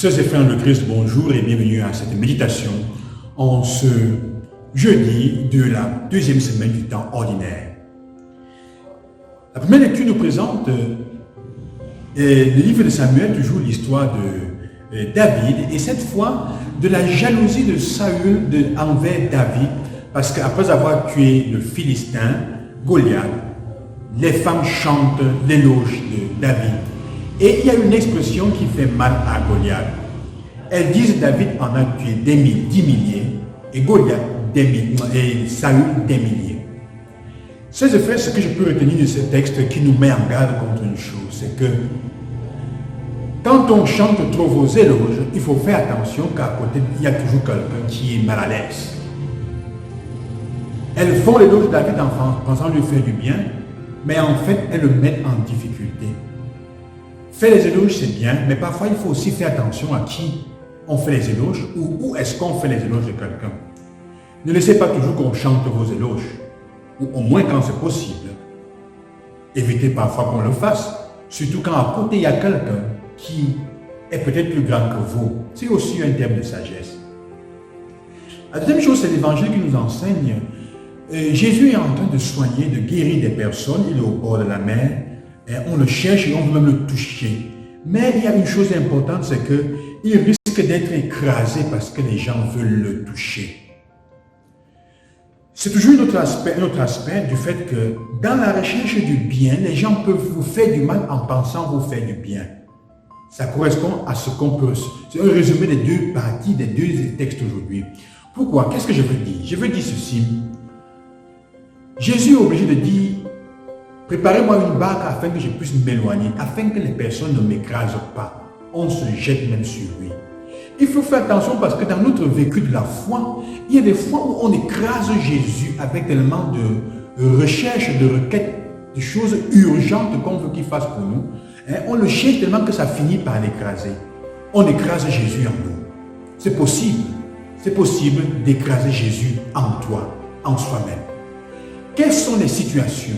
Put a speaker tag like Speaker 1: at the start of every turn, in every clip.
Speaker 1: Sœurs et frères de Christ, bonjour et bienvenue à cette méditation en ce jeudi de la deuxième semaine du temps ordinaire. La première lecture nous présente le livre de Samuel, toujours l'histoire de David, et cette fois de la jalousie de Saül envers David, parce qu'après avoir tué le Philistin, Goliath, les femmes chantent l'éloge de David. Et il y a une expression qui fait mal à Goliath. Elles disent David en a tué des milliers, 10 milliers, et Goliath des milliers, et Saül des milliers. Ces frères, ce que je peux retenir de ce texte qui nous met en garde contre une chose, c'est que quand on chante trop vos éloges, il faut faire attention qu'à côté, il y a toujours quelqu'un qui est mal à l'aise. Elles font l'éloge de David en pensant lui faire du bien, mais en fait, elles le mettent en difficulté. Faire les éloges, c'est bien, mais parfois, il faut aussi faire attention à qui on fait les éloges ou où est-ce qu'on fait les éloges de quelqu'un. Ne laissez pas toujours qu'on chante vos éloges, ou au moins quand c'est possible. Évitez parfois qu'on le fasse, surtout quand à côté, il y a quelqu'un qui est peut-être plus grand que vous. C'est aussi un terme de sagesse. La deuxième chose, c'est l'évangile qui nous enseigne. Jésus est en train de soigner, de guérir des personnes. Il est au bord de la mer. On le cherche et on veut même le toucher. Mais il y a une chose importante, c'est qu'il risque d'être écrasé parce que les gens veulent le toucher. C'est toujours un autre aspect du fait que dans la recherche du bien, les gens peuvent vous faire du mal en pensant vous faire du bien. Ça correspond à ce qu'on peut... C'est un résumé des deux parties, des deux textes aujourd'hui. Pourquoi? Qu'est-ce que je veux dire? Je veux dire ceci. Jésus est obligé de dire, préparez-moi une barque afin que je puisse m'éloigner, afin que les personnes ne m'écrasent pas. On se jette même sur lui. Il faut faire attention parce que dans notre vécu de la foi, il y a des fois où on écrase Jésus avec tellement de recherches, de requêtes, de choses urgentes qu'on veut qu'il fasse pour nous. On le cherche tellement que ça finit par l'écraser. On écrase Jésus en nous. C'est possible. C'est possible d'écraser Jésus en toi, en soi-même. Quelles sont les situations,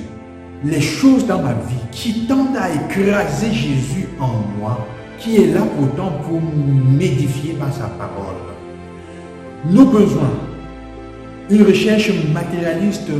Speaker 1: les choses dans ma vie qui tendent à écraser Jésus en moi, qui est là pourtant pour m'édifier par sa parole? Nos besoins, une recherche matérialiste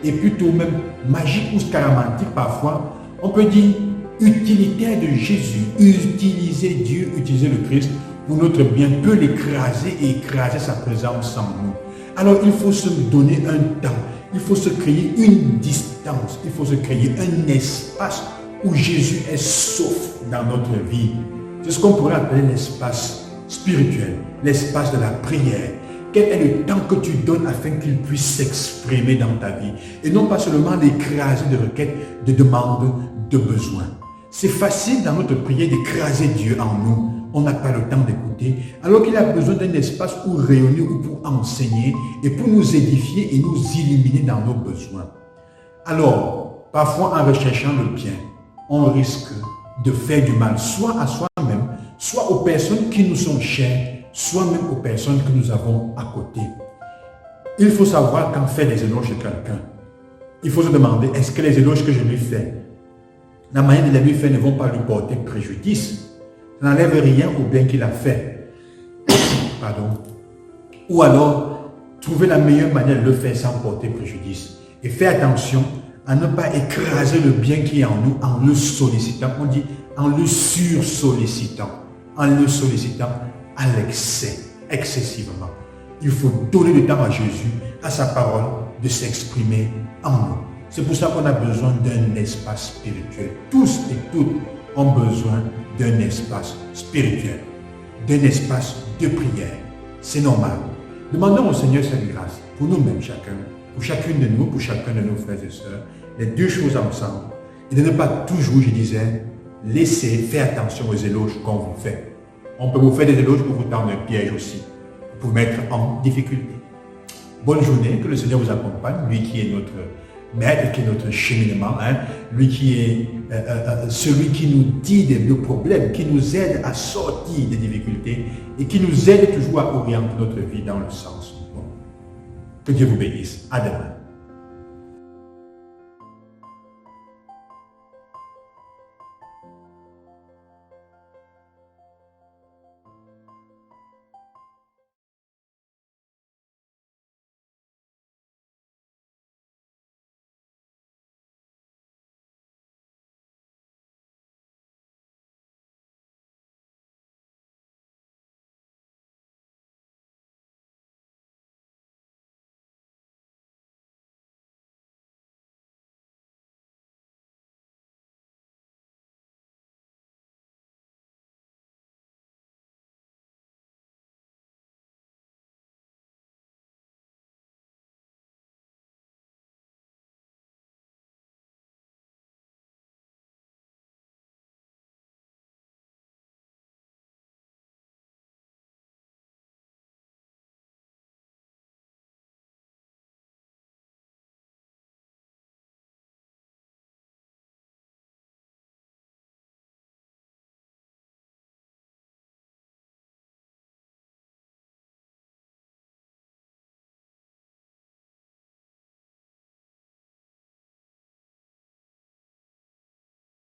Speaker 1: et plutôt même magique ou scaramantique parfois, on peut dire utilitaire de Jésus, utiliser Dieu, utiliser le Christ pour notre bien peut l'écraser et écraser sa présence en nous. Alors il faut se donner un temps, il faut se créer une distance, il faut se créer un espace où Jésus est sauf dans notre vie. C'est ce qu'on pourrait appeler l'espace spirituel, l'espace de la prière. Quel est le temps que tu donnes afin qu'il puisse s'exprimer dans ta vie et non pas seulement l'écraser de requêtes, de demandes, de besoins. C'est facile dans notre prière d'écraser Dieu en nous. On n'a pas le temps d'écouter, alors qu'il a besoin d'un espace pour rayonner ou pour enseigner et pour nous édifier et nous illuminer dans nos besoins. Alors, parfois en recherchant le bien, on risque de faire du mal, soit à soi-même, soit aux personnes qui nous sont chères, soit même aux personnes que nous avons à côté. Il faut savoir quand faire des éloges de quelqu'un. Il faut se demander, est-ce que les éloges que je lui fais, la manière de les lui faire ne vont pas lui porter préjudice? Ça n'enlève rien au bien qu'il a fait. Pardon. Ou alors, trouver la meilleure manière de le faire sans porter préjudice. Et faire attention à ne pas écraser le bien qui est en nous en le sollicitant. On dit en le sursollicitant. En le sollicitant à l'excès, excessivement. Il faut donner le temps à Jésus, à sa parole, de s'exprimer en nous. C'est pour ça qu'on a besoin d'un espace spirituel. Tous et toutes ont besoin d'un espace spirituel, d'un espace de prière. C'est normal. Demandons au Seigneur sa grâce pour nous-mêmes chacun, pour chacune de nous, pour chacun de nos frères et sœurs, les deux choses ensemble, et de ne pas toujours, je disais, laisser faire attention aux éloges qu'on vous fait. On peut vous faire des éloges pour vous tendre un piège aussi, pour vous mettre en difficulté. Bonne journée, que le Seigneur vous accompagne, lui qui est notre maître, qui est notre cheminement, lui qui est celui qui nous dit des problèmes, qui nous aide à sortir des difficultés et qui nous aide toujours à orienter notre vie dans le sens bon. Que Dieu vous bénisse. À demain.